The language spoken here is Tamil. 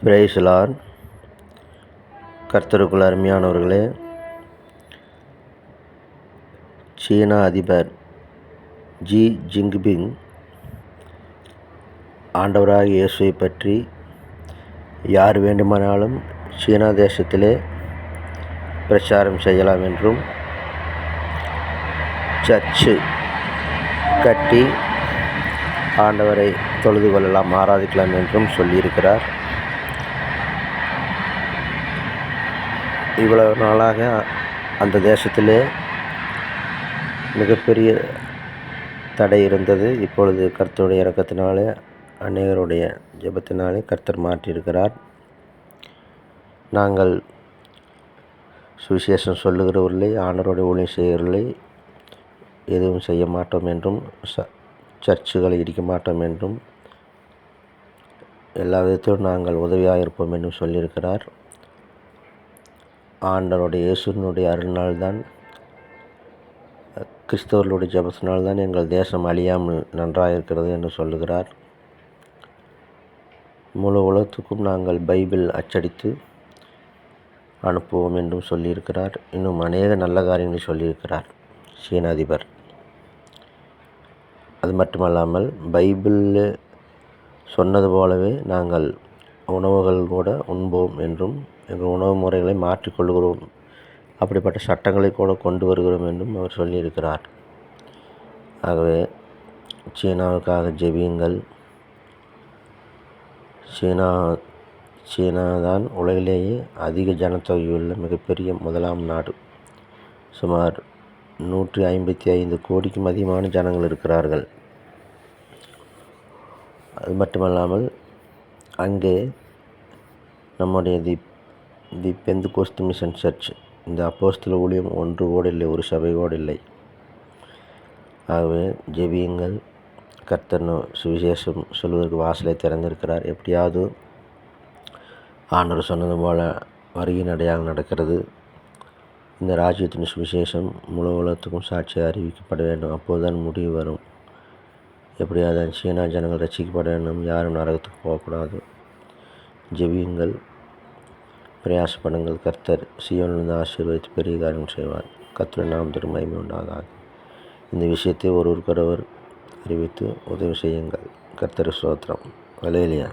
Price Lord. கர்த்தருக்குள் அருமையானவர்களே, சீனா அதிபர் ஜி ஜின்பிங் ஆண்டவராகிய இயேசுவை பற்றி யார் வேண்டுமானாலும் சீனா தேசத்திலே பிரச்சாரம் செய்யலாம் என்றும், சர்ச்சு கட்டி ஆண்டவரை தொழுது கொள்ளலாம், ஆராதிக்கலாம் என்றும் சொல்லியிருக்கிறார். இவ்வளவு நாளாக அந்த தேசத்திலே மிகப்பெரிய தடை இருந்தது. இப்பொழுது கர்த்தருடைய இரக்கத்தினாலே, அநேகருடைய ஜெபத்தினாலே கர்த்தர் மாற்றியிருக்கிறார். நாங்கள் சுவிசேஷம் சொல்லுகிறவர்களை, ஆண்டவருடைய ஊழியம் செய்கிறவர்களை எதுவும் செய்ய மாட்டோம் என்றும், சர்ச்சுகளை இடிக்க மாட்டோம் என்றும், எல்லா விதத்திலும் நாங்கள் உதவியாக இருப்போம் என்றும் சொல்லியிருக்கிறார். ஆண்டவருடைய இயேசுவினுடைய அருளினால்தான், கிறிஸ்தவர்களுடைய ஜெபத்தினால்தான் எங்கள் தேசம் அழியாமல் நன்றாக இருக்கிறது என்று சொல்லுகிறார். முழு உலகத்துக்கும் நாங்கள் பைபிள் அச்சடித்து அனுப்புவோம் என்றும் சொல்லியிருக்கிறார். இன்னும் அநேக நல்ல காரியங்களை சொல்லியிருக்கிறார் சீன அதிபர். அது மட்டுமல்லாமல், பைபிளில் சொன்னது போலவே நாங்கள் உணவுகள் கூட உண்போம் என்றும், எங்கள் உணவு முறைகளை மாற்றிக்கொள்கிறோம், அப்படிப்பட்ட சட்டங்களை கூட கொண்டு வருகிறோம் என்றும் அவர் சொல்லியிருக்கிறார். ஆகவே சீனாவுக்காக ஜெபியுங்கள். சீனா தான் உலகிலேயே அதிக ஜனத்தொகையுள்ள மிகப்பெரிய முதலாம் நாடு. சுமார் 155 கோடிக்கும் அதிகமான ஜனங்கள் இருக்கிறார்கள். அது மட்டுமல்லாமல், அங்கே நம்முடைய தி பெந்தகோஸ்து மிஷன் சர்ச், இந்த அப்போஸ்தல ஊழியம் ஒன்று கூட இல்லை, ஒரு சபை கூட இல்லை. ஆகவே ஜெபியுங்கள். கர்த்தர் சுவிசேஷம் சொல்வதற்கு வாசலை திறந்திருக்கிறார். எப்படியாவது ஆண்டவர் சொன்னது போல வருகையின் அடையாளம் நடக்கிறது. இந்த ராஜ்யத்தின் சுவிசேஷம் முழு உலகத்துக்கும் சாட்சியாக அறிவிக்கப்பட வேண்டும். அப்போதுதான் முடிவு வரும். எப்படியாவது சீனா ஜனங்கள் ரட்சிக்கப்பட வேண்டும். யாரும் நரகத்துக்கு போகக்கூடாது. ஜெபியுங்கள், பிரயாசப்படுங்கள். கர்த்தர் சீயோனிலிருந்து ஆசீர்வதித்து பெரிய காரியம் செய்வார். கர்த்தர் நாமத்திற்கு மகிமை உண்டாதாக. இந்த விஷயத்தை ஒருவருக்கொருவர் அறிவித்து உதவி செய்யுங்கள். கர்த்தர் ஸ்தோத்திரம். அல்லேலூயா.